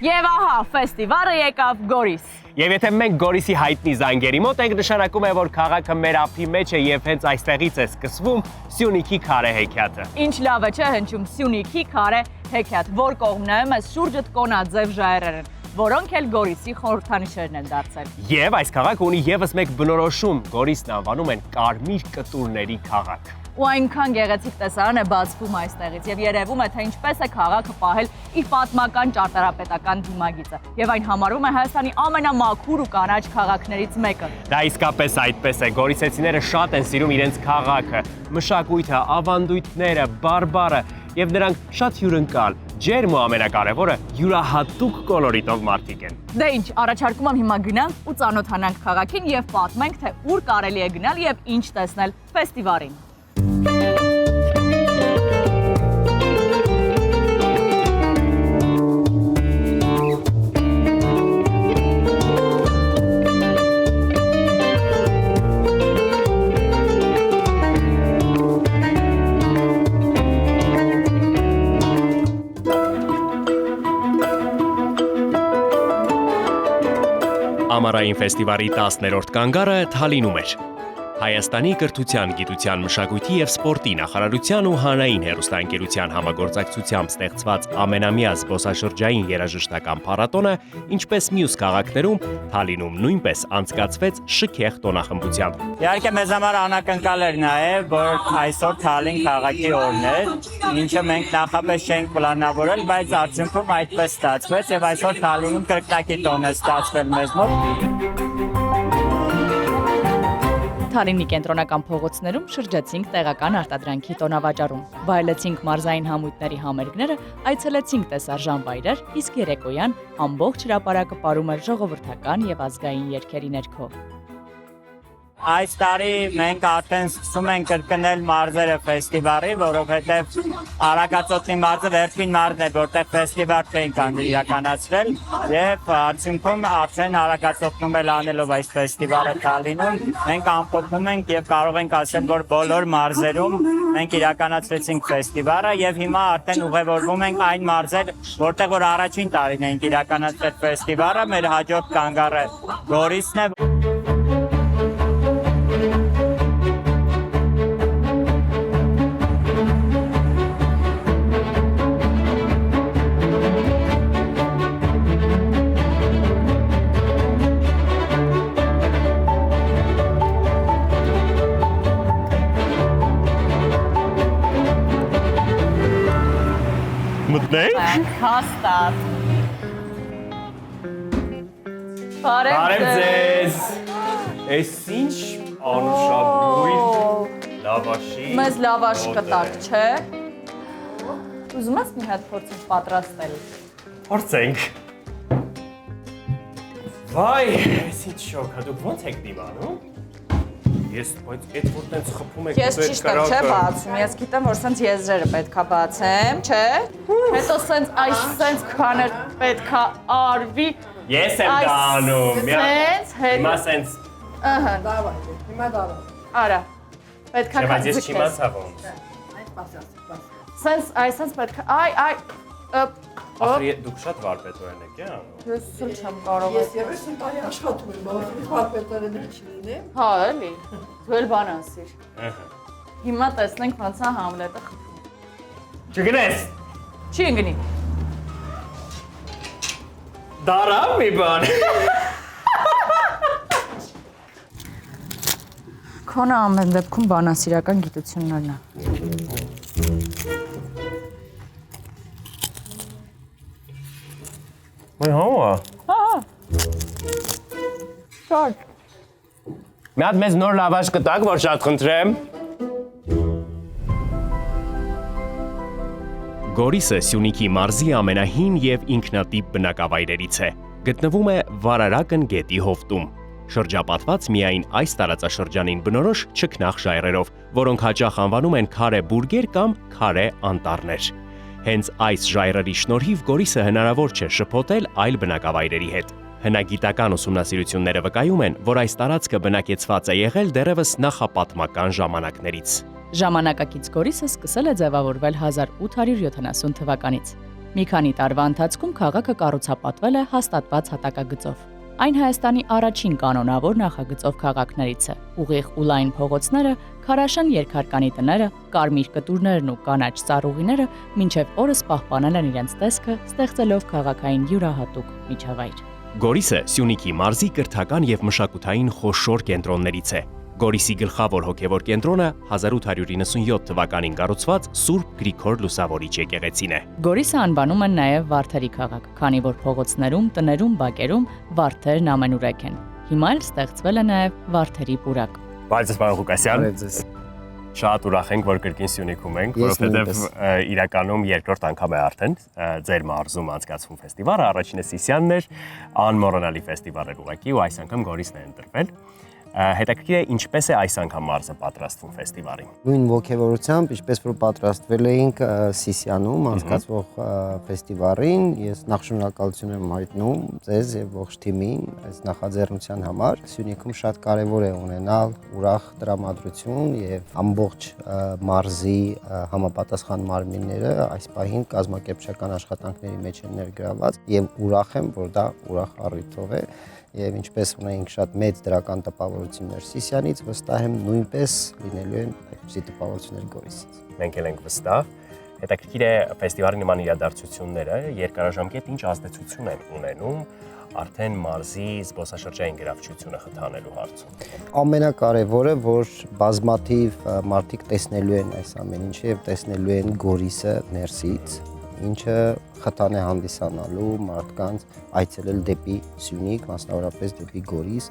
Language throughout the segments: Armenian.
Եվ ահա, ֆեստիվալը եկավ Գորիս։ Եվ եթե մենք Գորիսի հայտնի զանգերի մոտ ենք, նշանակում է, որ քաղաքը մեր ափի մեջ է եւ հենց այստեղից է սկսվում Սյունիքի քարե հեքիաթը։ Ինչ լավ է չէ հնչում Սյունիքի քարե հեքիաթ, որ կողմ նայում ես շուրջդ կոնաձև ժայռեր են, որոնք էլ Գորիսի խորհրդանիշերն են դարձել։ Եվ այս քաղաքը ունի եւս մեկ բնորոշում՝ Գորիսն անվանում են կարմիր կտուրների քաղաք։ Ու այնքան գեղեցիկ տեսարան է բացվում այստեղից եւ երևում է, թե ինչպես է քաղաքը պահել իր պատմական ճարտարապետական դիմագիծը եւ այն համարվում է Հայաստանի ամենամաքուր ու կանաչ քաղաքներից մեկը։ Դա իսկապես այդպես է։ Գորիսեցիները շատ են սիրում իրենց քաղաքը, մշակույթը, ավանդույթները, բարբառը եւ նրանք շատ հյուրընկալ, ջերմ ու ամենակարևորը յուրահատուկ կոլորիտով մարդիկ են։ Դե ինչ, առաջարկում եմ հիմա գնանք ու ծանոթանանք քաղաքին եւ պատմենք, թե ուր կարելի է գնալ եւ ինչ տեսնել ֆեստիվալին։ Ամառային ֆեստիվալի 10-րդ կանգառը Թալինում էր։ Հայաստանի կրթության, գիտության, մշակույթի եւ սպորտի նախարարության ու հանրային հեռուստաընկերության համագործակցությամբ ստեղծված ամենամյա զբոսաշրջային երաժշտական փառատոնը, ինչպես մյուս քաղաքներում, Թալինում նույնպես անցկացվեց շքեղ տոնախմբությամբ։ Իհարկե մեզ համար անակնկալ էր նաև, որ այսօր Թալին քաղաքի օրն էր, ինչը մենք նախապես չենք պլանավորել, բայց արդյունքում այդպես ստացվեց եւ այսօր Թալինում կրկնակի տոն է ստացվել մեզ մոտ։ Թալինի կենտրոնական փողոցներում շրջեցինք տեղական արտադրանքի տոնավաճառում, վայելեցինք մարզային համույթների համերգները, այցելեցինք տեսարժան վայրեր, իսկ երեկոյան ամբողջ հրապարակը պարում էր ժողովրդական եւ ազգային երգերի ներքո։ Այս տարի մենք արդեն սկսում ենք կրկնել մարզերը ֆեստիվալի, որովհետև Արագածոտնի մարզը վերջին մարզն է, որտեղ ֆեստիվալ չենք իրականացրել եւ արդյունքում արդեն Արագածոտնում էլ անելով այս ֆեստիվալը Թալինում մենք ամփոփում ենք եւ կարող ենք ասել, որ բոլոր մարզերում մենք իրականացրեցինք ֆեստիվալը եւ հիմա արդեն ուղևորվում ենք այն մարզեր, որտեղ որ առաջին տարին ենք իրականացրել ֆեստիվալը, մեր հաջորդ կանգառը Գորիսն է։ Մտնենք։ Հաստատ։ Բարև ձեզ։ Էս ինչ անուշաբույր լավաշի։ Մեզ լավաշ կտակ, չէ։ Ուզում ես մի հատ փորձենք պատրաստել։ Փորձենք։ Վայ, էս ինչ շոկ, դուք ո՞նց եք դիմանում։ Ես բայց այդ որ տենց խփում եք Ես ճիշտ եմ, չէ, բացում։ Ես գիտեմ, որ սենց եզրերը պետքա բացեմ, չէ։ Հետո սենց այս սենց քաներ պետքա արվի։ Ես եմ դա անում։ Սենց, հետո։ Հիմա սենց։ Ահա, Давай, հիմա դառա։ արա։ Պետքա Բայց ես քազիկես։ չիմացա ոնց։ Այդ բաս։ Սենց, այս սենց պետքա, այ, Ախր դուք շատ վարպետորեն եք, ա՞։ ես էլ չեմ կարող։ Ես 30 տարի աշխատում եմ, բավականին վարպետորեն չլինեմ։ Հա, էլի։ Դու էլ բան ասիր։ Ահա։ Հիմա տեսնենք ոնց է Համլետը խփում։ Չգնես։ Չի ընկնի։ Դարա մի բան։ Քոնը ամեն դեպքում բանասիրական գիտություններն է։ Ոյ հա։ Հա։ Շարք։ Մի հատ մեզ նոր լավաշ կտակ, որ շատ խնդրեմ։ Գորիսը Սյունիքի մարզի ամենահին եւ ինքնատիպ բնակավայրերից է։ Գտնվում է Վարարակն գետի հովտում։ Շրջապատված միայն այս տարածաշրջանին բնորոշ չքնաղ ժայռերով, որոնք հաճախ անվանում են քարե բուրգեր կամ քարե անտառներ։ Հենց այս ժայռերի շնորհիվ Գորիսը հնարավոր չէ շփոթել այլ բնակավայրերի հետ։ Հնագիտական ուսումնասիրությունները վկայում են, որ այս տարածքը բնակեցված է եղել դեռևս նախապատմական ժամանակներից։ Ժամանակակից Գորիսը սկսել է ձևավորվել 1870 թվականից։ Մի քանի տարվա ընթացքում քաղաքը կառուցապատվել է հաստատված հատակագծով։ Այն Հայաստանի առաջին կանոնավոր նախագծով քաղաքներից է։ Ուղիղ ու լայն փողոցները, քարաշեն երկհարկանի տները, կարմիր կտուրներն ու կանաչ ծառուղիները մինչև օրս պահպանել են իրենց տեսքը, ստեղծելով քաղաքային յուրահատուկ միջավայր։ Գորիսը Սյունիքի մարզի կրթական եւ մշակութային խոշոր կենտրոններից է։ Գորիսի գլխավոր հոգևոր կենտրոնը 1897 թվականին կառուցված Սուրբ Գրիգոր Լուսավորիչ եկեղեցին է։ Գորիսը անվանում են նաև Վարդերի քաղաք, քանի որ փողոցներում, տներում, բակերում վարդերն ամենուրեք են։ Հիմա էլ ստեղծվել է նաև Վարդերի պուրակ։ Բարև պարոն Ղուկասյան։ Շատ ուրախ ենք, որ կրկին Սյունիքում ենք, որովհետև իրականում երկրորդ անգամ է արդեն ձեր մարզում անցկացվում ֆեստիվալը, առաջինը Սիսիանն էր, անմոռանալի ֆեստիվալ էր ուղղակի ու այս անգամ Գորիսն է ընտրվել։ Հետաքրքիր է ինչպես է այս անգամ մարզը պատրաստվում ֆեստիվալին։ Նույն ողջավորությամբ, ինչպես որ պատրաստվել էինք Սիսիանում անցկացվող ֆեստիվալին, ես նախ շնորհակալություն եմ հայտնում ձեզ եւ ողջ թիմին այս նախաձեռնության համար։ Սյունիքում շատ կարեւոր է ունենալ ուրախ տրամադրություն եւ ամբողջ մարզի համապատասխան մարմինները այս պահին կազմակերպչական աշխատանքների մեջ են ներգրաված եւ ուրախ եմ, որ դա ուրախ առիթով է։ Եվ ինչպես ունենք շատ մեծ դրական տպավորություններ Սիսիանից, վստահ եմ նույնպես լինելու են այդպիսի տպավորություններ Գորիսից։ Մենք էլ ենք վստահ։ Հետաքրքիր է ֆեստիվալի նման իրադարձությունները երկարաժամկետ ինչ ազդեցություն են ունենում արդեն մարզի զբոսաշրջային գրավչությունը խթանելու հարցում։ Ամենակարևորը, որ բազմաթիվ մարդիկ տեսնելու են այս ամեն ինչը եւ տեսնելու են Գորիսը ներսից, ինչը խթան է հանդիսանալու մարդկանց այցելել դեպի Սյունիք, մասնավորապես դեպի Գորիս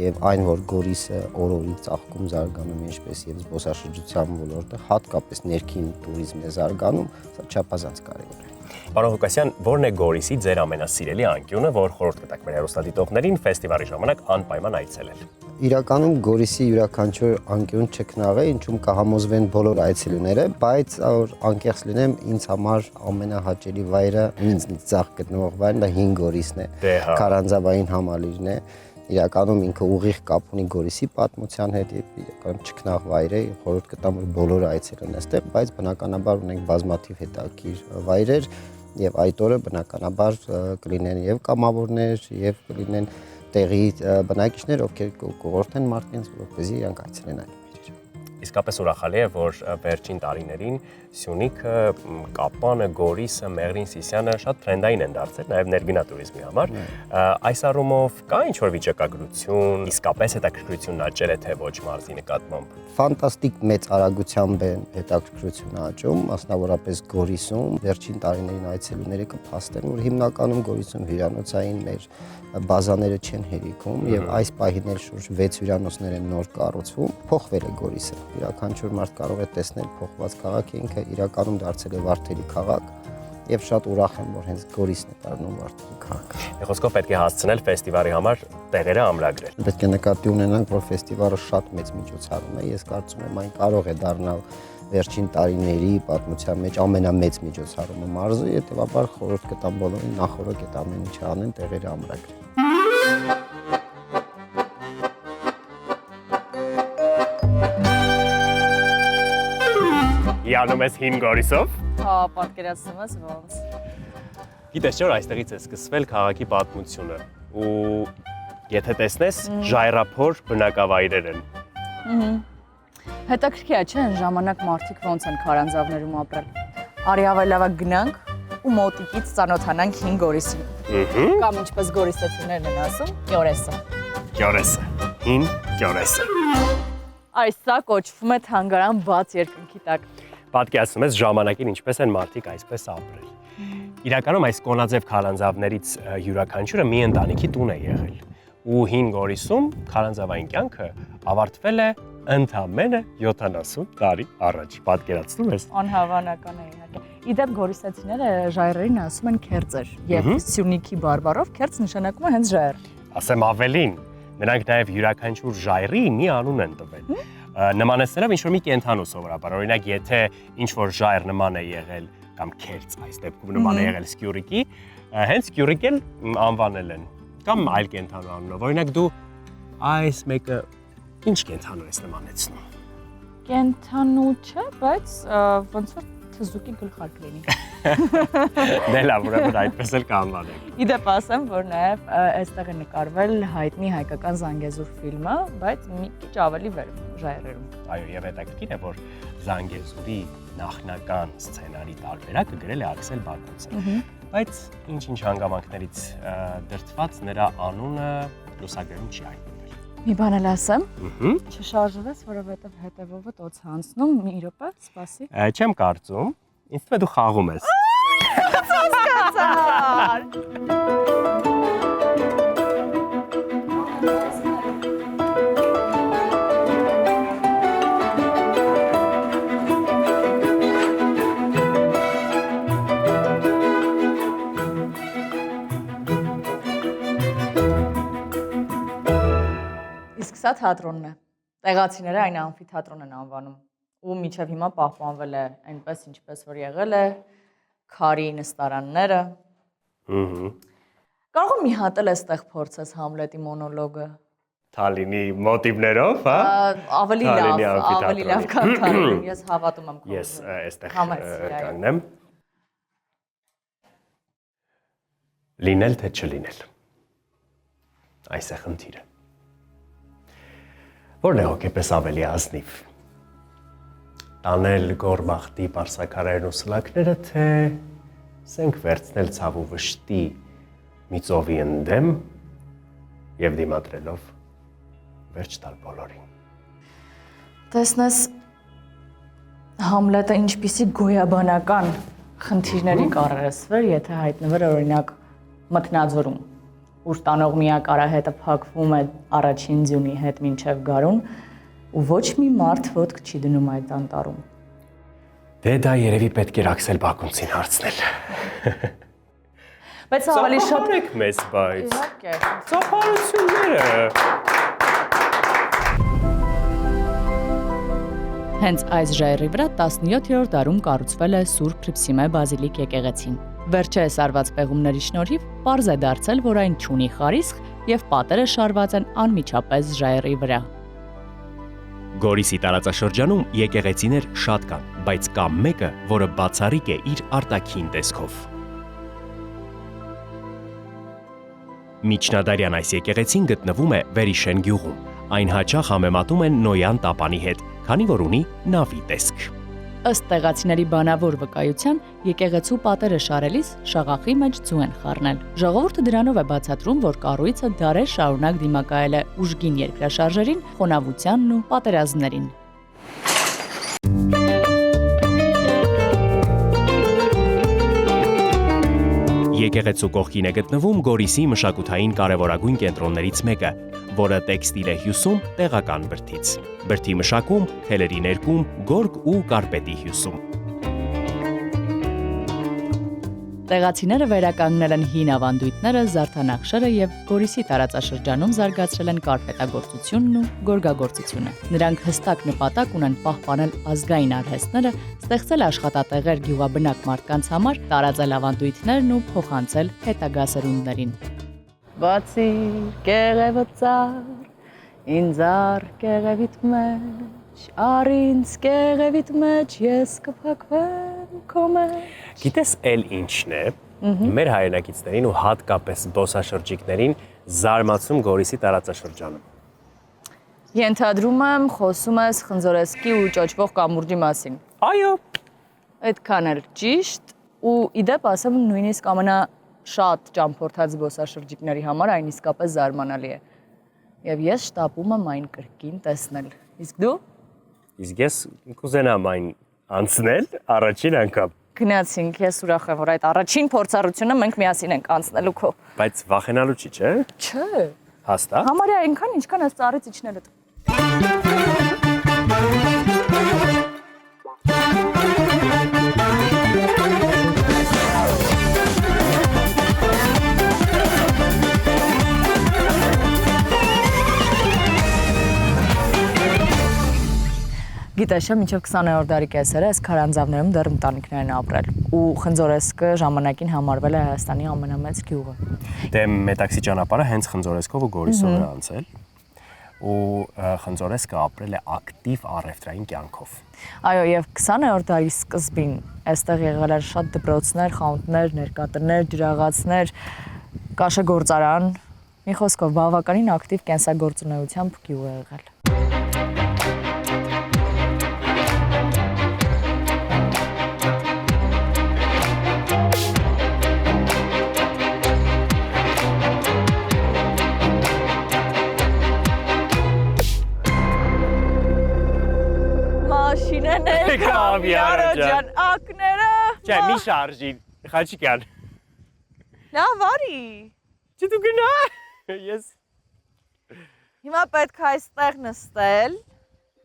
եւ այն, որ Գորիսը օր-օրի ծաղկում զարգանում է ինչպես եւ զբոսաշրջության ոլորտը, հատկապես ներքին туриզմն է զարգանում, սա չափազանց կարեւոր է։ Պարոն Ղուկասյան, ո՞րն է Գորիսի ձեր ամենասիրելի անկյունը, որ խորհուրդ կտաք մեր հեռուստադիտողներին ֆեստիվալի ժամանակ անպայման այցելել։ Իրականում Գորիսի յուրաքանչյուր անկյուն չքնաղ է, ինչում կհամոզվեն բոլոր այցելուները, բայց որ անկեղծ լինեմ, ինձ համար ամենահաճելի վայրը, ինձ ցախ գտնվող վայրն դա հին Գորիսն է, Քարանձավային համալիրն է։ Իրականում ինքը ուղիղ կապ ունի Գորիսի պատմության հետ եւ իրականում չքնաղ վայր է, խորհուրդ կտամ որ բոլորը այցելեն այստեղ, բայց բնականաբար ունենք բազմաթիվ հետաքրքիր վայրեր եւ այդ օրը բնականաբար կլինեն եւ կամավորներ եւ կլինեն տեղի բնակիչներ, ովքեր կուղղորդեն մարդկանց, որպեսզի իրանք այցելեն այդ վայրերը։ Իսկապես ուրախալի է, որ վերջին տարիներին Սյունիքը, Կապանը, Գորիսը, Մեղրին, Սիսիանը շատ տրենդային են դարձել, նաև ներգնատուրիզմի համար։ Այս առումով կա ինչ-որ վիճակագրություն, իսկապես հետաքրքրությունն աճել է թե ոչ մարզի նկատմամբ։ Ֆանտաստիկ մեծ արագությամբ է հետաքրքրությունը աճում, մասնավորապես Գորիսում։ Վերջին տարիներին այցելուները կփաստեն, որ հիմնականում Գորիսում հյուրանոցային մեր բազաները չեն հերիքում եւ այս պահին էլ շուրջ 6 հյուրանոցներ են նոր կառուցվում։ Փոխվել է Գորիսը։ Յուրաքանչյուր մարդ կարող է տեսնել փոխված քաղաքը, ինքը իրականում դարձել է Վարդերի քաղաք եւ շատ ուրախ եմ, որ հենց Գորիսն է դառնում Վարդերի քաղաք։ Խոսքով պետք է հասցնել ֆեստիվալի համար տեղերը ամրագրել։ Պետք է նկատի ունենանք, որ ֆեստիվալը շատ մեծ միջոցառում է։ Ես կարծում եմ, այն կարող է դառնալ վերջին տարիների պատմության մեջ ամենամեծ միջոցառումը մարզը, հետեւաբար խորհուրդ կտամ բոլորին նախորդ այդ ամեն ինչը անեն, տեղերը ամրագրել։ Յանում ես հին Գորիսով։ Հա, պատկերացնում ես ոնց։ Գիտես չէ՞ որ այստեղից է սկսվել քաղաքի պատմությունը ու եթե տեսնես ժայռափոր բնակավայրեր են։ Հետաքրքիր է, չէ՞, ժամանակ մարդիկ ոնց են քարանձավներում ապրել։ Արի ավելավա գնանք ու մոտիկից ծանոթանանք հին Գորիսին։ Կամ ինչպես գորիսացիներն են ասում, Գյորեսը։ Գյորեսը, հին Գյորեսը։ Այս սա կոչվում է թանգարան բաց երկնքի տակ։ Պատկերացնում ես ժամանակին ինչպես են մարդիկ այսպես ապրել։ Իրականում այս կոնաձև քարանձավներից յուրաքանչյուրը մի ընտանիքի տուն է եղել։ Ու հին Գորիսում քարանձավային կյանքը ավարտվել է ընդամենը 70 տարի առաջ։ Պատկերացնում ես։ Անհավանական է իհարկե։ Իդեպ գորիսացիները ժայռերին ասում են քերծեր, եւ Սյունիքի բարբառով քերծ նշանակում է հենց ժայռ։ Ասեմ ավելին, նրանք նաև յուրաքանչյուր ժայռի մի անուն են տվել։ Նմանեցնելով ինչ-որ մի կենդանու սովորաբար, օրինակ եթե ինչ-որ ժայռ նման է եղել կամ քերծ, այս դեպքում նման է եղել սկյուրիկի, հենց սկյուրիկ էլ անվանել են կամ այլ կենդանու անունով։ Օրինակ դու այս մեկը ինչ կենդանու ես նմանեցնում։ Կենդանու չէ, բայց ոնց որ թզուկի գլխարկ լինի։ Դե լավ, ուրեմն այդպես էլ կանվանենք։ Իդեպ ասեմ, որ նաև այստեղ է նկարվել հայտնի հայկական Զանգեզուր ֆիլմը, բայց մի քիչ ավելի վեր ժայռերում։ Այո, եւ հետաքրքիր է, որ Զանգեզուրի նախնական սցենարի տարբերակը գրել է Աքսել Բակունցը։ Բայց ինչ-ինչ հանգամանքներից դրդված նրա անունը լուսագրերում չի հայտնվել։ Մի բան էլ ասեմ։ Չշարժվես, որովհետև հետևովդ օց հանցնում, մի րոպե, սպասի։ Չեմ կարծում, ինձ թվում է դու խաղում ես։ Իսկ սա թատրոնն է։ Տեղացիները այն ամֆիթատրոն են անվանում։ Ու մինչև հիմա պահպանվել է այնպես, ինչպես որ եղել է, քարի նստարանները։ Կարող եմ մի հատ էլ այստեղ փորձես Համլետի մոնոլոգը։ Թալինի մոտիվներով, հա։ Ավելի լավ, քան Թալին։ Ես հավատում եմ քո։ Ես այստեղ կանգնեմ։ Լինել թե չլինել։ Այս է խնդիրը։ Որն է հոգեպես ավելի ազնիվ։ Տանել գորբախտի պարսակարերն ու սլակները, թե սենք վերցնել ցավ ու վշտի մի ծովի ընդեմ եւ դիմադրելով վերջ տալ բոլորին։ Տեսնես Համլետը ինչպիսի գոյաբանական խնդիրների կառերսվեր, եթե հայտնվեր օրինակ Մթնաձորում, ուր տանող միակ արահետը փակվում է առաջին ձյունի հետ մինչև գարուն, ու ոչ մի մարդ ոտք չի դնում այդ անտառում։ Դե դա երևի պետք էր Աքսել Բակունցին հարցնել։ Բայց ավելի շատ Ծափարեք մեզ, բայց։ Իհարկե։ Ծափարությունները։ Հենց այս ժայռի վրա 17-րդ դարում կառուցվել է Սուրբ Հռիփսիմե բազիլիկ եկեղեցին։ Վերջերս արված պեղումների շնորհիվ պարզ է դարձել, որ այն չունի խարիսխ եւ պատերը շարված են անմիջապես ժայռի վրա։ Գորիսի տարածաշրջանում եկեղեցիներ շատ կան, բայց կա մեկը, որը բացառիկ է իր արտաքին տեսքով։ Միջնադարյան այս եկեղեցին գտնվում է Վերիշեն գյուղում։ Այն հաճախ համեմատում են Նոյան տապանի հետ, քանի որ ունի նավի տեսք։ Ըստ տեղացիների բանավոր վկայության, եկեղեցու պատերը շարելիս շաղախի մեջ ձու են խառնել։ Ժողովուրդը դրանով է բացատրում, որ կառույցը դարեր շարունակ դիմակայել է ուժգին երկրաշարժերին, խոնավությանն ու պատերազմներին։ Եկեղեցու կողքին է գտնվում Գորիսի մշակութային կարևորագույն կենտրոններից մեկը, որը տեքստիլ է հյուսում տեղական բրդից։ Բրդի մշակում, թելերի ներկում, գորգ ու կարպետի հյուսում։ Տեղացիները վերականգնել են հին ավանդույթները, զարդանախշերը եւ Գորիսի տարածաշրջանում զարգացրել են կարպետագործությունն ու գորգագործությունը։ Նրանք հստակ նպատակ ունեն պահպանել ազգային արհեստները, ստեղծել աշխատատեղեր գյուղաբնակ մարդկանց համար, տարածել ավանդույթներն ու փոխանցել հետագա սերունդներին։ Բացի կեղևծար, ինձար կեղևիտ մեջ, արինց կեղևիտ մեջ, ես կփակվեմ քո մեջ։ Գիտես էլ ինչն է, մեր հայրենակիցներին ու հատկապես զբոսաշրջիկներին զարմացնում Գորիսի տարածաշրջանում։ Ենթադրում եմ, խոսում ես Խնձորեսկի ու ճոճվող կամուրջի մասին։ Այո, Այդքան էլ ճիշտ, ու իդեպ ասեմ նույնիսկ ամենաշատ ճամփորդած զբոսաշրջիկների համար այն իսկապես զարմանալի է։ Եվ ես շտապում եմ այն կրկին տեսնել։ Իսկ դու։ իսկ ես կուզենամ այն անցնել առաջին անգամ, Գնացինք, ես ուրախ եմ, որ այդ առաջին փորձառությունը մենք միասին ենք անցնելու քո։ բայց վախենալու չի, չէ՞։ Չէ։ Հաստատ։ Համարյա այնքան, ինչքան այս ծառից իջնելը։ Գիտես, մինչև 20-րդ դարի կեսերը այս քարանձավներում դեռ ընտանիքներ են ապրել ու Խնձորեսկը ժամանակին համարվել է Հայաստանի ամենամեծ գյուղը։ Դե Մետաքսի ճանապարհը հենց Խնձորեսկով ու Գորիսով է անցել ու Խնձորեսկը ապրել է ակտիվ առևտրային կյանքով։ Այո, եւ 20-րդ դարի սկզբին Այստեղ եղել են շատ դպրոցներ, խանութներ, ներկատներ, ջրաղացներ, կաշեգործարան։ Մի խոսքով բավականին ակտիվ կենսագործունեությամբ գյուղ է եղել։ Ջան, ակները։ Չէ, մի շարժի, Խաչիկյան։ Լավ արի։ Չի դու գնա։ Ես Հիմա պետք է այստեղ նստել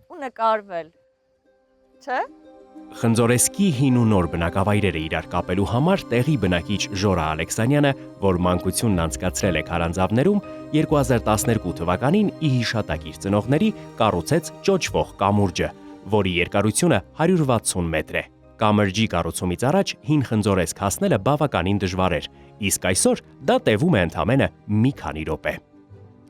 ու նկարվել։ Չէ՞։ Խնձորեսկի հին ու նոր բնակավայրերը իրար կապելու համար տեղի բնակիչ Ժորա Ալեքսանյանը, որ մանկությունն անցկացրել է Քարանձավներում, 2012 թվականին ի հիշատակ իր ծնողների կառուցեց ճոճվող կամուրջը, որի երկարությունը 160 մետր է։ Կամրջի կառուցումից առաջ հին Խնձորեսկ հասնելը բավականին դժվար էր, իսկ այսօր դա տևում է ընդամենը մի քանի րոպե։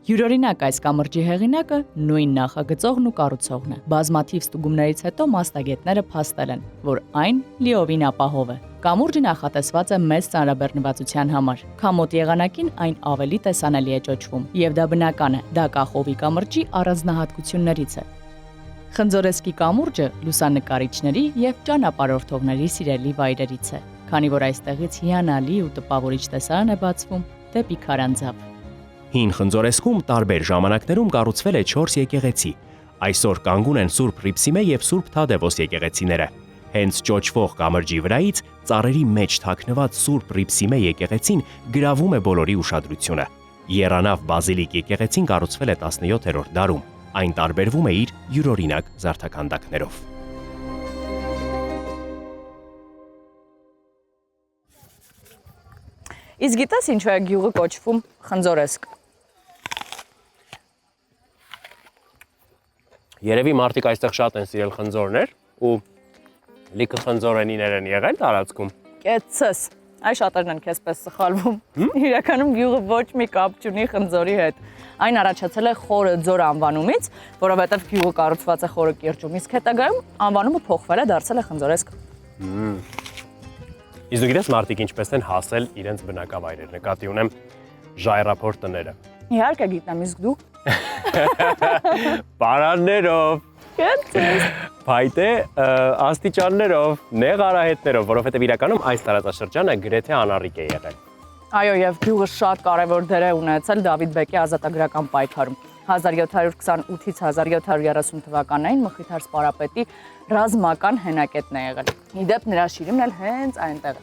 Յուրօրինակ այս կամրջի հեղինակը նույն նախագծողն ու կառուցողն է։ Բազմաթիվ ստուգումներից հետո մասնագետները փաստել են, որ այն լիովին ապահով է։ Կամուրջը նախատեսված է մեծ ծանրաբեռնվածության համար։ Քամոտ եղանակին այն ավելի տեսանելի է ճոճվում, եւ դա բնական է։ Դա կախովի կամրջի առանձնահատկություններից է։ Խնձորեսկի կամուրջը լուսանկարիչների եւ ճանապարհորդողների սիրելի վայրերից է, քանի որ այստեղից հիանալի ու տպավորիչ տեսարան է բացվում դեպի Քարանձավ։ Հին Խնձորեսկում տարբեր ժամանակներում կառուցվել է 4 եկեղեցի։ Այսօր կանգուն են Սուրբ Հռիփսիմե եւ Սուրբ Թադևոս եկեղեցիները։ Հենց ճոճվող կամրջի վրայից ծառերի մեջ թաքնված Սուրբ Հռիփսիմե եկեղեցին գրավում է բոլորի ուշադրությունը։ Եռանավ բազիլիկ եկեղեցին կառուցվել է 17-րդ դարում։ Այն տարբերվում է իր յուրօրինակ զարդաքանդակներով։ Իսկ գիտես ինչու է գյուղը կոչվում Խնձորեսկ։ Երևի մարդիկ այստեղ շատ են սիրել խնձորներ ու լիքը խնձորենիներ են եղել տարածքում։ Կեցես։ Այ շատերն են քեզպես սխալվում։ Իրականում գյուղը ոչ մի կապ չունի խնձորի հետ։ Այն առաջացել է Խորը ձոր անվանումից, որովհետև գյուղը կառուցված է Խորը կիրճում, իսկ հետագայում անվանումը փոխվել է, դարձել է Խնձորեսկ։ Իսկ դու գիտես մարդիկ ինչպես են հասել իրենց բնակավայրեր, նկատի ունեմ ժայռափոր տները։ Իհարկե գիտնեմ, իսկ դու։ Պարաններով, Կեցես։ փայտե աստիճաններով, նեղ արահետներով, որովհետև իրականում այս տարածաշրջանը գրեթե անառիկ է եղել։ Այո, եւ գյուղը շատ կարևոր դեր է ունեցել Դավիթ Բեկի ազատագրական պայքարում։ 1728-ից 1730 թվականներին Մխիթար Սպարապետի ռազմական հենակետն է եղել։ Իդեպ նրա շիրիմն էլ հենց այնտեղ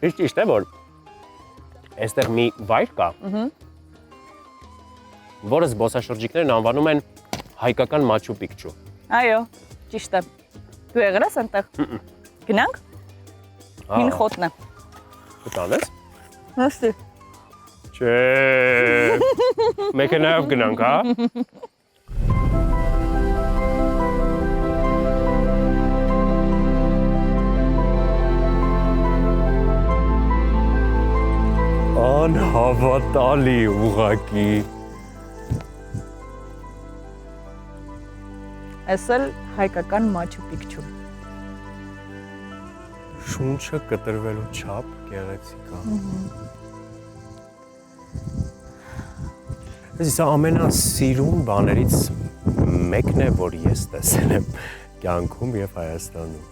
է։ Ճիշտ է, որ այստեղ մի վայր կա, որը զբոսաշրջիկներն անվանում են հայկական Մաչու Պիկչու։ Այո, ճիշտ է։ Դու եղել ես այնտեղ։ Գնանք։ Հին խոտն է։ Կտանես։ Հստի։ Չէ։ Մեքենայով գնանք, հա։ Անհավատալի ուղղակի։ Էս էլ հայկական Մաչու Պիկչու։ Շունչը կտրվելու չափ գեղեցիկ է։ Սա ամենասիրուն բաներից մեկն է, որ ես տեսել եմ կյանքում եւ Հայաստանում։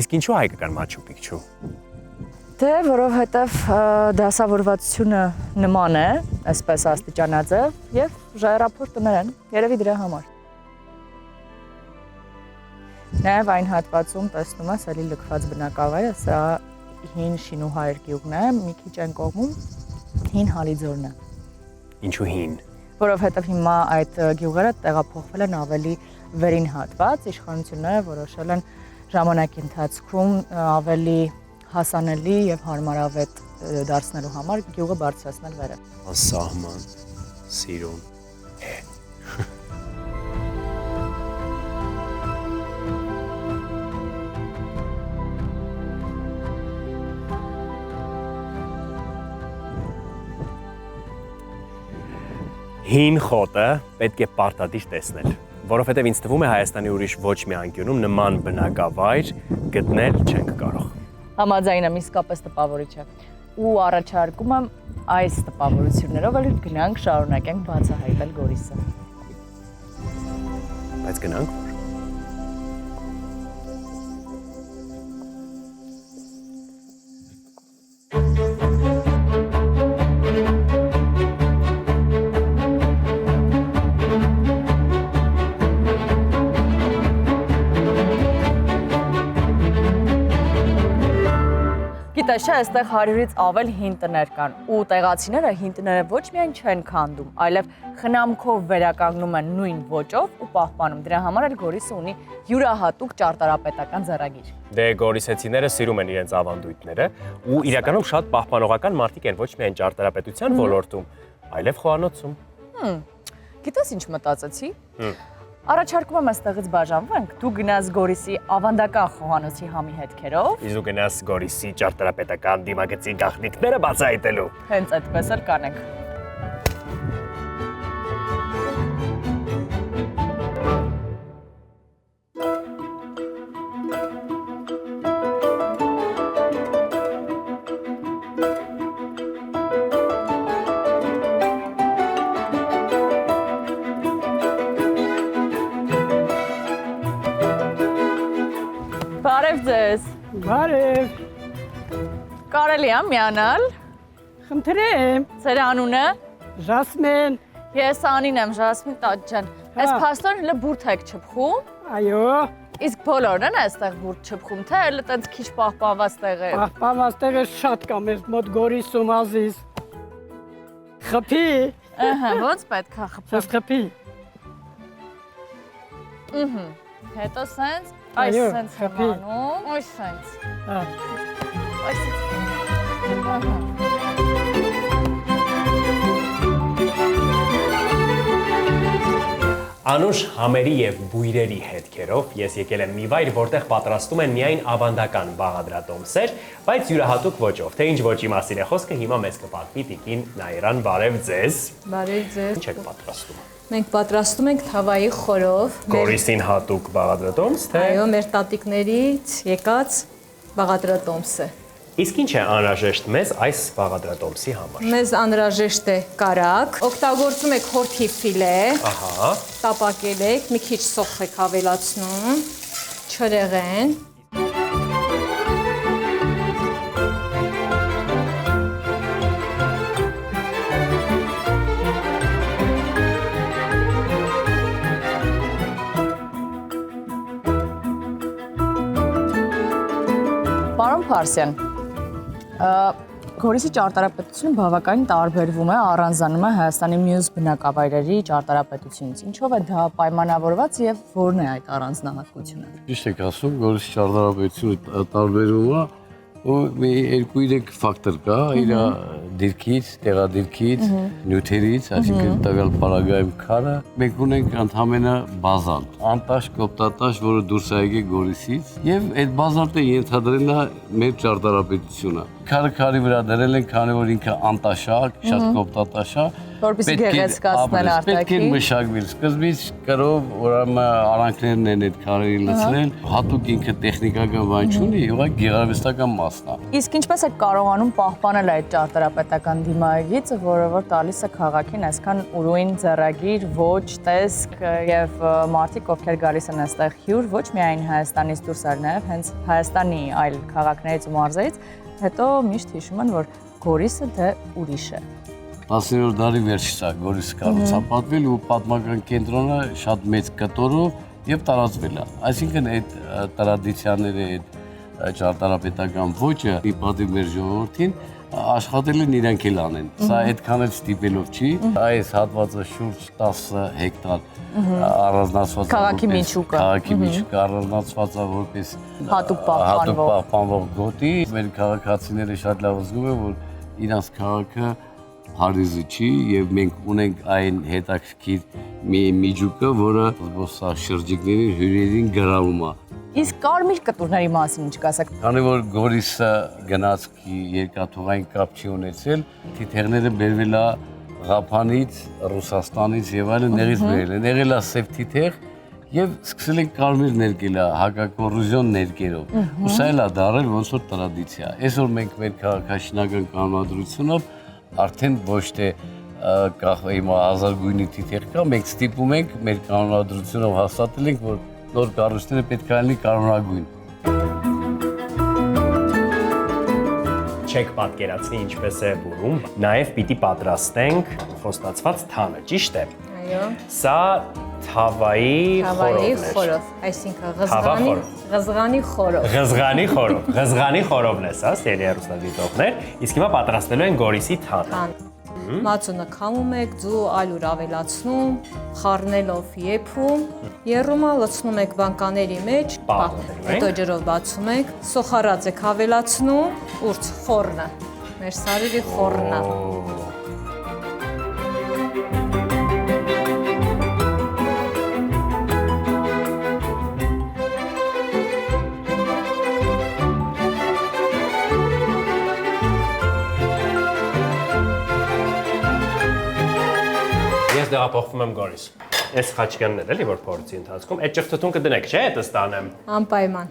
Իսկ ինչու հայկական Մաչու Պիկչու։ Դե, որովհետև դասավորվածությունը նման է, այսպես աստիճանաձև եւ ժայռափոր տներ են, երևի դրա համար։ Նաև այն հատվածում տեսնում ես էլի լքված բնակավայրը, սա հին Շինուհայր գյուղն է, մի քիչ այն կողմում հին Հալիձորն է։ Ինչու հին։ Որովհետև հիմա այդ գյուղերը տեղափոխվել են ավելի վերին հատված, իշխանությունները որոշել են ժամանակի ընթացքում ավելի հասանելի եւ հարմարավետ դարձնելու համար գյուղը բարձրացնել վերև։ Անսահման սիրուն։ Հին խոտը պետք է պարտադիր տեսնել։ որովհետև ինձ թվում է Հայաստանի ուրիշ ոչ մի անկյունում նման բնակավայր գտնել չենք կարող։ Համաձայն եմ, իսկապես տպավորիչ է։ Ու առաջարկում եմ այս տպավորություններով էլ գնանք շարունակենք բացահայտել Գորիսը։ Բայց գնանք։ Գիտես, չէ, այստեղ 100-ից ավել հին տներ կան, ու տեղացիները հին տները ոչ միայն չեն քանդում, այլև խնամքով վերականգնում են նույն ոճով ու պահպանում։ Դրա համար էլ Գորիսը ունի յուրահատուկ ճարտարապետական ձեռագիր։ Դե գորիսեցիները սիրում են իրենց ավանդույթները ու իրականում շատ պահպանողական մարդիկ են ոչ միայն ճարտարապետության ոլորտում, այլև խոհանոցում։ Գիտես ինչ մտածեցի։ Առաջարկում եմ այստեղից բաժանվենք, դու գնաս Գորիսի ավանդական խոհանոցի համի հետքերով։ Իսկ դու գնաս Գորիսի ճարտարապետական դիմագծի գաղտնիքները բացահայտելու։ Հենց այդպես էլ կանենք։ Բարև ձեզ։ Բարև, Կարելի է միանալ։ խնդրեմ, Ձեր անունը։ Ժասմեն, Ես Անին եմ, Ժասմին Տաճ ջան։ Այս փաստորն հələ բուրդ եք չփխում։ այո, Իսկ բոլորն են այստեղ բուրդ չփխում, թե հələ տենց քիչ պահպանված տեղեր։ պահպանված տեղը շատ կա մեր մոտ Գորիսում ազիզ։ Խփի, Ահա, ո՞նց պետք է խփեմ։ ես խփի, Հետո սենց, այս Այո, սենց խփի։ հանում, այս սենց։ հա, Այս ահա։ Անուշ համերի եւ բույրերի հետքերով ես եկել եմ մի վայր, որտեղ պատրաստում են միայն ավանդական բաղադրատոմսեր, բայց յուրահատուկ ոճով։ Թե ինչ ոճի մասին է խոսքը, հիմա մեզ կպատմի տիկին Նայիրան, բարև ձեզ։ Բարև ձեզ։ Ինչ եք պատրաստում։ Մենք պատրաստում ենք թավայի խորով։ Գորիսին հատուկ բաղադրատոմս, թե։ Այո, մեր տատիկներից եկած բաղադրատոմսը։ Իսկ ինչ է անհրաժեշտ մեզ այս բաղադրատոմսի համար։ Մեզ անհրաժեշտ է կարակ, օգտագործում եք հորթի ֆիլե, Ահա, տապակել եք, մի քիչ սոխ եք ավելացնում, չրեղեն։ Պարոն Փարսյան, Գորիսի ճարտարապետությունը բավականին տարբերվում է, առանձնանում է Հայաստանի մյուս բնակավայրերի ճարտարապետությունից։ Ինչով է դա պայմանավորված եւ որն է այդ առանձնահատկությունը։ Ճիշտ եք ասում, Գորիսի ճարտարապետությունը տարբերվում է ու մի 2-3 ֆակտոր կա, իր դիրքից, տեղադիրքից, նյութերից, այսինքն տվյալ պարագայում քարը, մենք ունենք ընդհանրապես բազալտ, անտաշ, կոպտատաշ, որը դուրս է եկել Գորիսից, եւ այդ բազալտը ենթադրել է մեր ճարտարապետությունը։ Քարը վրա դրել են, քանի որ ինքը անտաշ է, շատ կոպտատաշ է, Որպեսզի գեղեցկացնել արտաքին։ Պետք է մշակվել, սկզբից կրով ուրեմն արանքներն են այդ քարերի լցրել, հատուկ ինքը տեխնիկական բան չունի, ուղղակի գեղարվեստական մասն է։ Իսկ ինչպես եք կարողանում պահպանել այդ ճարտարապետական դիմագիծը, որը որ տալիս է քաղաքին այսքան ուրույն ձեռագիր, ոճ, տեսք եւ մարդիկ, ովքեր գալիս են այստեղ հյուր, ոչ միայն Հայաստանից դուրս, այլ նաեւ հենց Հայաստանի այլ քաղաքներից ու մարզերից, հետո միշտ հիշում են, որ Գորիսը դե ուրիշ է։ 10-րդ դարի վերջից է Գորիսը կառուցապատվել ու պատմական կենտրոնը շատ մեծ կտորով եւ տարածվել է։ Այսինքն այդ տրադիցիաները, այդ ճարտարապետական ոճը իպատիվ մեր ժողովրդին աշխատել են իրանք էլ անեն։ Սա այդքան էլ ստիպելով չի, այս հատվածը շուրջ 10 հեկտար առանձնացված է Քաղաքի միջուկը։ Քաղաքի միջուկը առանձնացված է որպես Հատուկ պահպանվող գոտի։ Մեր քաղաքացիները շատ լավ զգում են, որ իրանց քաղաքը Փարիզը չի եւ մենք ունենք այն հետաքրքիր մի միջուկը, որը զբոսաշրջիկների հյուրերին գրավում է։ Իսկ կարմիր կտուրների մասին ինչ կասեք։ Քանի որ Գորիսը գնացքի երկաթուղային կապ չի ունեցել, թիթեղները բերվել է Ղափանից, Ռուսաստանից եւ այլն ներից բերել են։ Եղել է սև թիթեղ Եվ սկսել ենք կարմիր ներկել հակակոռոզիոն ներկերով։ Ու սա էլ է դարել ոնց որ տրադիցիա։ Այսօր մենք մեր քաղաքաշինական կանոնադրությունով արդեն ոչ թե հիմա ազարգույնի թիթեղ կա, մենք ստիպում ենք մեր կանոնադրությունով հաստատել ենք, որ նոր կառույցները պետք է լինի կանոնագույն։ Չեք պատկերացնի ինչպես է բուրում, նաև պիտի պատրաստենք խոստացված թանը, ճիշտ է։ Այո։ Սա թավայի խորովն է։ Այսինքն ղզղանի խորով։ Ղզղանի խորովն է սա, սերի հեռուստադիտողներ, իսկ հիմա պատրաստելու են Գորիսի թանը։ Մածունը քամում եք, ձու ալյուր ավելացնում, խառնելով եփում, եռումը լցնում եք բանկաների մեջ, հետո ջրով բացում եք, սոխարած եք ավելացնում, ուրց խորնը, մեր սարերի խորնը։ Ես դեղափոխվում եմ Գորիս։ Այս խաչքյանն էլ էլի որ փորձի ընթացքում, այդ ճխտուն կդնեք, չէ՞, հետը ստանեմ։ Անպայման։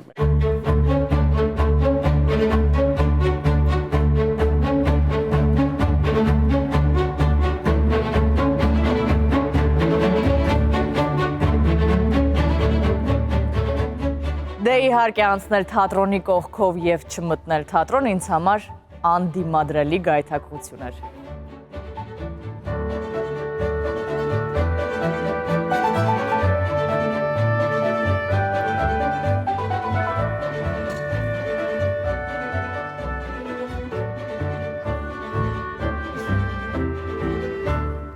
Դե իհարկե անցնել թատրոնի կողքով եւ չմտնել թատրոն ինձ համար անդիմադրելի գայթակղություն էր։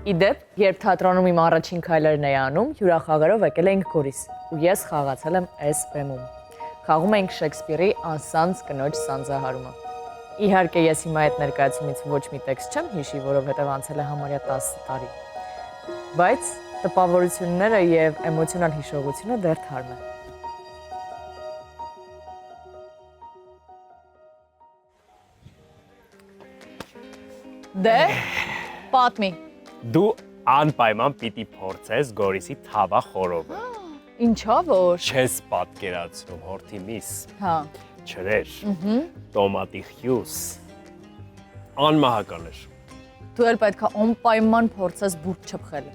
Իդեպ, երբ թատրոնում իմ առաջին քայլերն էի անում, հյուրախաղերով եկել էինք Գորիս, ու ես խաղացել եմ այս բեմում։ Խաղում էինք Շեքսպիրի անսանձ կնոջ սանձահարումը։ Իհարկե ես հիմա այդ ներկայացումից ոչ մի տեքստ չեմ հիշի, որովհետև անցել է համարյա 10 տարի։ Բայց տպավորությունները եւ էմոցիոնալ հիշողությունը դեռ թարմ է։ Դե, պատմի։ Դու անպայման պիտի փորձես Գորիսի թավա խորովը։ Ինչա որ։ Չես պատկերացնում հորթի միս, Հա։ չրեր, տոմատի խյուս, անմահական էր։ Դու էլ պետք է անպայման փորձես բուրդ չփխելը։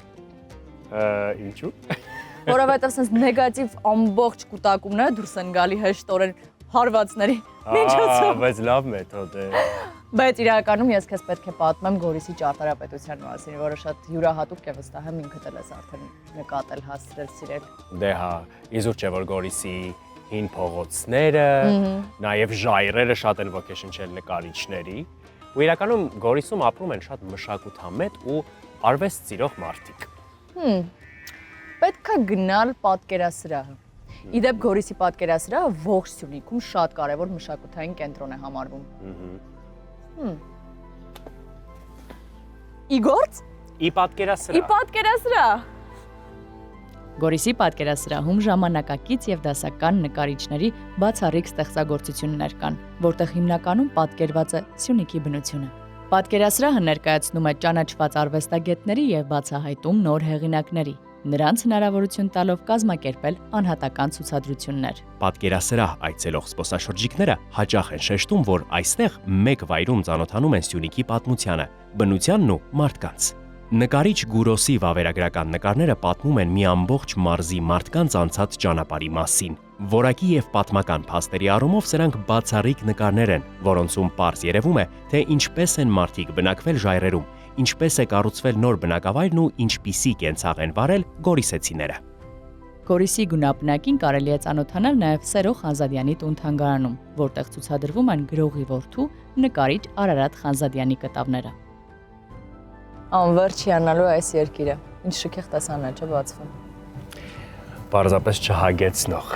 Ինչու՞։ Որովհետև sense նեգատիվ ամբողջ կուտակումները դուրս են գալի հեշտորեն հարվածների միջոցով։ Բայց լավ մեթոդ է։ Բայց իրականում ես քեզ պետք է պատմեմ Գորիսի ճարտարապետության մասին, որը շատ յուրահատուկ է, վստահ եմ ինքդ էլ ես արդեն նկատել, հասցրել, սիրել։ Դե հա, իզուր չէ որ Գորիսի հին փողոցները, նաև ժայռերը շատ են ոգեշնչել նկարիչների, ու իրականում Գորիսում ապրում են շատ մշակութամետ ու արվեստ սիրող մարդիկ։ Պետք է գնալ պատկերասրահը։ Իդեպ Գորիսի պատկերասրահը ողջ Սյունիքում շատ կարևոր մշակութային կենտրոն է համարվում։ Իգործ։ Ի պատկերասրահ։ Պատկերասրահ։ Գորիսի պատկերասրահում ժամանակակից եւ դասական նկարիչների բացառիկ ստեղծագործություններ կան, որտեղ հիմնականում պատկերված է Սյունիքի բնությունը։ Պատկերասրահը ներկայացնում է ճանաչված արվեստագետների եւ բացահայտում նոր հեղինակների, նրանց հնարավորություն տալով կազմակերպել անհատական ցուցադրություններ։ Պատկերասրահ այցելող զբոսաշրջիկները հաճախ են շեշտում, որ այստեղ մեկ վայրում ծանոթանում են Սյունիքի պատմությանը, բնությանն ու մարդկանց։ Նկարիչ Գուրոսի վավերագրական նկարները պատմում են մի ամբողջ մարզի մարդկանց անցած ճանապարհի մասին։ Որակի եւ պատմական փաստերի առումով սրանք բացառիկ նկարներ են, որոնցում պարզ երևում է, թե ինչպես են մարդիկ բնակվել ժայռերում, ինչպես է կառուցվել նոր բնակավայրն ու ինչպիսի կենցաղ են վարել գորիսեցիները։ Գորիսի գունապնակին կարելի է ծանոթանալ նաև Սերո Խանզադյանի տուն-թանգարանում, որտեղ ցուցադրվում են գրողի որդու նկարիչ Արարատ Խանզադյանի կտավները։ Անվերջ հիանալու այս երկիրը, ինչ շքեղ տեսանն է, չէ՞ բացվում։ Պարզապես չհագեցնող,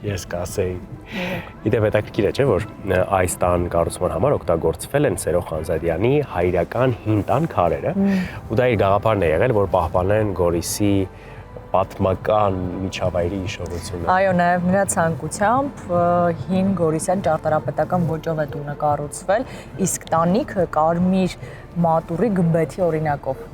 ես կասեի։ Իդեպ հետաքրքիր է, չէ՞ որ այս տան կառուցման համար օգտագործվել են Սերո Խանզադյանի հայրական հին տան քարերը, ու դա իր գաղափարն է եղել, որ պահպանեն Գորիսի պատմական միջավայրի հիշողությունը։ Այո, նաև նրա ցանկությամբ հին Գորիսյան ճարտարապետական ոճով է տունը կառուցվել, իսկ տանիքը կարմիր մատուռի գմբեթի օրինակով։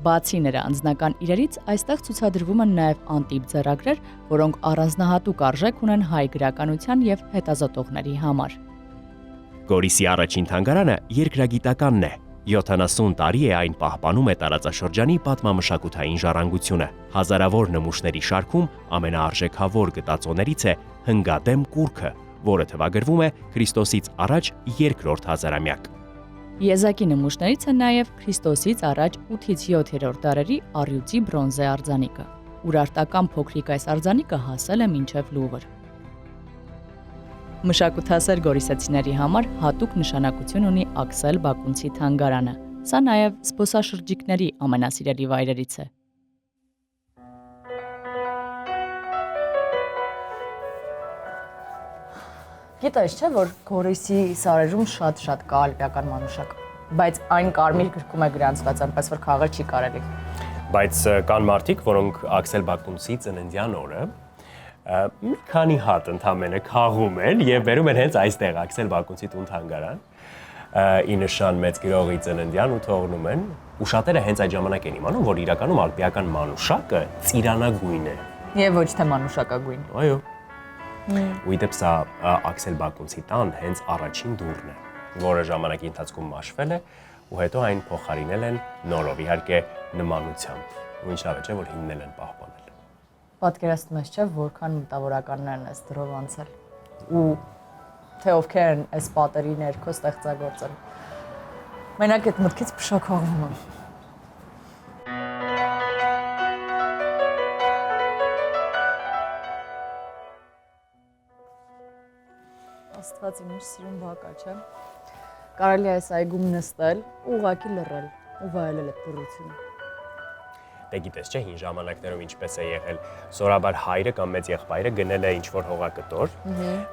Բացի նրա անձնական իրերից, այստեղ ցուցադրվում են նաև անտիպ ձեռագրեր, որոնք առանձնահատուկ արժեք ունեն հայ գրականության եւ հետազոտողների համար։ Գորիսի առաջին թանգարանը երկրագիտականն է։ 70 տարի է այն պահպանում է տարածաշրջանի պատմամշակութային ժառանգությունը։ Հազարավոր նմուշների շարքում ամենաարժեքավոր գտածոներից է հնգադեմ կուռքը, որը թվագրվում է Քրիստոսից առաջ 2-րդ հազարամյակ։ Եզակի նմուշներից են նաև Քրիստոսից առաջ 8-ից 7-րդ դարերի առյուծի բրոնզե արձանիկը։ Ուրարտական փոքրիկ այս արձանիկը հասել է մինչև Լուվր։ Մշակութասեր գորիսեցիների համար հատուկ նշանակություն ունի Աքսել Բակունցի թանգարանը։ Սա նաև զբոսաշրջիկների ամենասիրելի վայրերից է։ Գիտես չէ, որ Գորիսի սարերում շատ կա ալպիական մանուշակ, բայց այն կարմիր գրքում է գրանցված, այնպես որ քաղել չի կարելի։ Բայց կան մարդիկ, որոնք Աքսել Բակունցի ծննդյան օրը մի քանի հատ ընդամենը քաղում են եւ բերում են հենց այստեղ Աքսել Բակունցի տուն-թանգարան, ի նշան մեծ գրողի ծննդյան ու թողնում են, ու շատերը հենց այդ ժամանակ են իմանում, որ իրականում ալպիական մանուշակը ծիրանագույն է։ Եվ ոչ թե մանուշակագույն։ Այո։ Ու իդեպ սա Աքսել Բակունցի տան հենց առաջին դուռն է, որը ժամանակի ընթացքում մաշվել է ու հետո այն փոխարինել են նորով, իհարկե նմանությամբ, ու ինչ լավ է, չէ, որ հիմնել են պահպանել։ Պատկերացնում ես չէ, որքան մտավորականներ են այս դրով անցել ու թե ովքեր են այս պատերի ներքո ստեղծագործել։ Մենակ այդ մտքից փշաքաղվում եմ։ Աստված իմ սիրուն բակա, չէ։ Կարելի է այս այգում նստել, ուղղակի լռել ու վայելել այդ դրությունը։ Դե գիտես չէ, հին ժամանակներում ինչպես է եղել, սորաբար հայրը կամ մեծ եղբայրը գնել է ինչ-որ հողակտոր,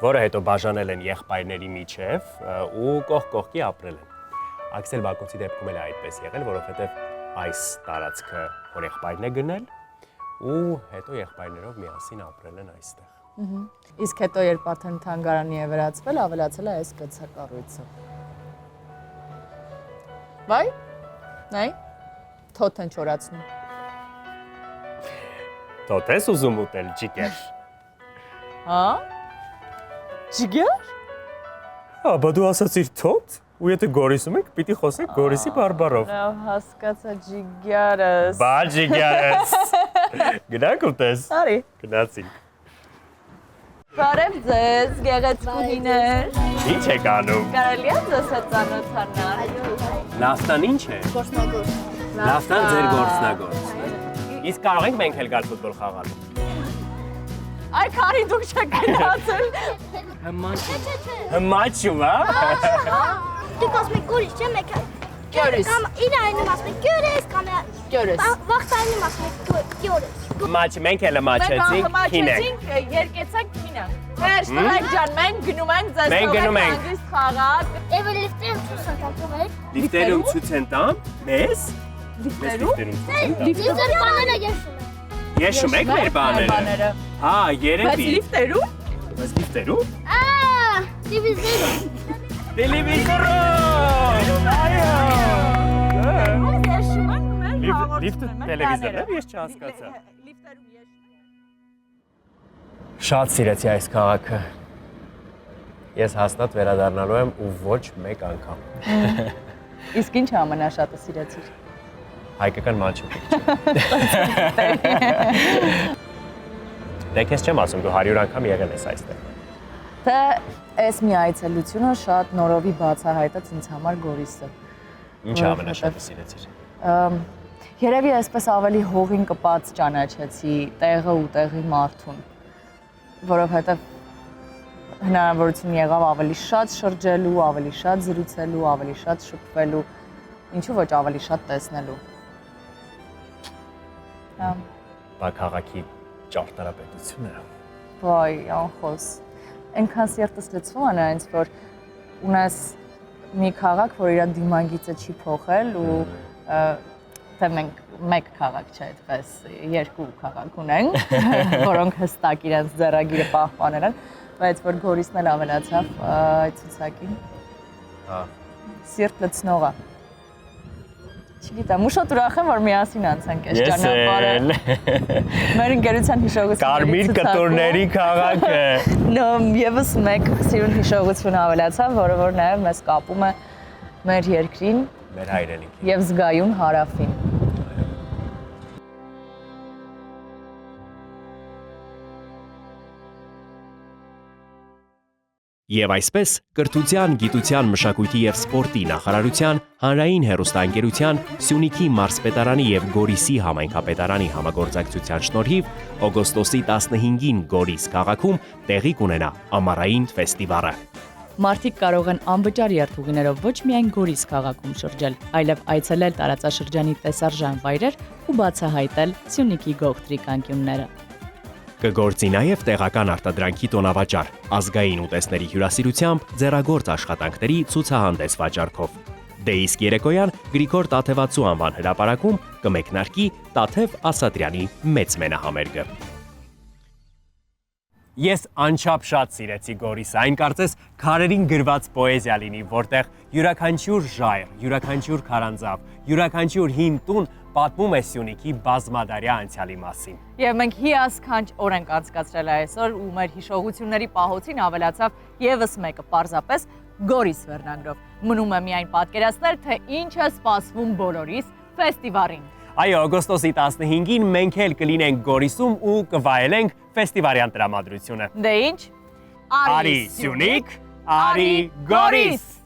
որը հետո բաժանել են եղբայրների միջև ու կողքի ապրել են։ Աքսել Բակունցի դեպքում էլ է այդպես եղել, որովհետև այս տարածքը հոր եղբայրն է գնել ու հետո եղբայրներով միասին ապրել են այստեղ։ Իսկ հետո երբ արդեն թանգարանի է վերածվել, ավելացել է այս գծակառույցը։ Վայ, նայ, թոթ են չորացնում։ Թոթ ես ուզում ուտել, ջիգեր։ Հա? Ջիգեր? Հա, բա դու ասացիր թոթ, ու եթե Գորիսում եք, պիտի խոսեք Գորիսի բարբառով։ Լավ, հասկացա ջիգերս։ Բա ջիգերս։ Գնանք ուտես։ Արի։ Գնացինք։ Բարև ձեզ, գեղեցկուհիներ։ Ինչ եք անում։ Կարելի է ձեզ հետ ծանոթանալ։ Լավտան ինչ է։ Գործնագործ։ Լավտան ձեր գործնագործ։ Իսկ կարող ենք մենք էլ գալ ֆուտբոլ խաղալ։ Այ քարի դուք չեք գնացել։ Հմաչում, հա։ Դուք ասում եք գորիս, չէ՞ մեկ։ Գորիս։ Կամ իրայնում ասում եք գորիս, կամ Գորիս։ վախտայնում ասում եք գորիս։ Մաչ մենք էլ մաչեցինք, քինենք։ Մենք երկեցեք քինը։ Վերջ տղեկ ջան, մենք գնում ենք ձեզ Մենք գնում ենք։ հանգիստ խաղալ։ Եվ լիֆտերում ցույց տալու եք։ Լիֆտերում ցույց են տամ, մեզ։ Լիֆտերում։ Լիֆտեր բաները եշում եք։ Եշում եք մեր բաները։ Հա, Բայց երևի։ լիֆտերում։ Բայց լիֆտերում։ Դիվիզիոն։ Տելևիզորով։ Այո։ Եշում են մեր Լիֆտ տելևիզորով ես չհասկացա։ Շատ սիրեցի այս քաղաքը։ Ես հաստատ վերադառնալու եմ ու ոչ մեկ անգամ։ Իսկ ինչ ամենաշատը սիրեցիր։ Հայկական Մաչու Պիկչը։ Դե քեզ չեմ ասում, դու 100 անգամ եղել ես այստեղ։ Թե այս մի այցելությունը շատ նորովի բացահայտեց ինձ համար Գորիսը։ Ինչ ամենաշատը սիրեցիր։ Երևի այսպես ավելի հողին կպած ճանաչեցի տեղը ու տեղի մարդուն, որովհետև հնարավորություն եղավ ավելի շատ շրջելու, ավելի շատ զրուցելու, ավելի շատ շփվելու, ինչու ոչ ավելի շատ տեսնելու։ Բա քաղաքի ճարտարապետությունը։ Վայ, անխոս։ Այնքան սիրտս լցվում է այնց, որ ունես մի քաղաք, որ իր դիմագիծը չի փոխել ու թե մենք մեկ քաղաք չէ, այդպես երկու քաղաք ունենք, որոնք հստակ իրենց ձեռագիրը պահպանել են, բայց որ Գորիսն էլ ավելացավ այդ ցուցակին։ Հա։ Սիրտ լցնող է։ Չգիտեմ, ուշոտ ուրախ եմ, որ միասին անցանք այս ճանապարհը։ Մեր ընկերության հիշողություններից Կարմիր կտորների քաղաքը։ Եվս մեկ սիրուն հիշողություն ավելացավ, որը որ նաև մեզ կապում է մեր երկրին Մեր հայրենիքին։ եւ զգայուն հարավին։ Եվ այսպես, կրթության, գիտության, մշակույթի եւ սպորտի նախարարության, հանրային հեռուստաընկերության, Սյունիքի մարզպետարանի եւ Գորիսի համայնքապետարանի համագործակցության շնորհիվ օգոստոսի 15-ին Գորիս քաղաքում տեղի կունենա ամառային ֆեստիվալը։ Մարդիկ կարող են անվճար երթուղիներով ոչ միայն Գորիս քաղաքում շրջել, այլև այցելել տարածաշրջանի տեսարժան վայրեր ու բացահայտել Սյունիքի գողտրիկ անկյունները։ Կգործի նաև տեղական արտադրանքի տոնավաճառ, ազգային ուտեստների հյուրասիրությամբ, ձեռագործ աշխատանքների ցուցահանդես վաճառքով։ Դե իսկ երեկոյան Գրիգոր Տաթևացու անվան հրապարակում կմեկնարկի Տաթև Ասատրյանի մեծ մենահամերգը։ Ես անչափ շատ սիրեցի Գորիսը, այն կարծես քարերին գրված պոեզիա լինի, որտեղ յուրաքանչյուր ժայռ, յուրաքանչյուր քարանձավ, յուրաքանչյուր հին տուն պատմում է Սյունիքի բազմադարյա անցյալի մասին։ Եվ մենք հիասքանչ օր ենք անցկացրել այսօր ու մեր հիշողությունների պահոցին ավելացավ եւս մեկը պարզապես Գորիս վերնագրով։ Մնում է միայն պատկերացնել, թե ինչ է սպասվում բոլորիս ֆեստիվալին։ Այո, օգոստոսի 15-ին մենք էլ կլինենք Գորիսում ու կվայելենք ֆեստիվալյան տրամադրությունը։ Դե ինչ։ Արի Սյունիք, արի Գորիս։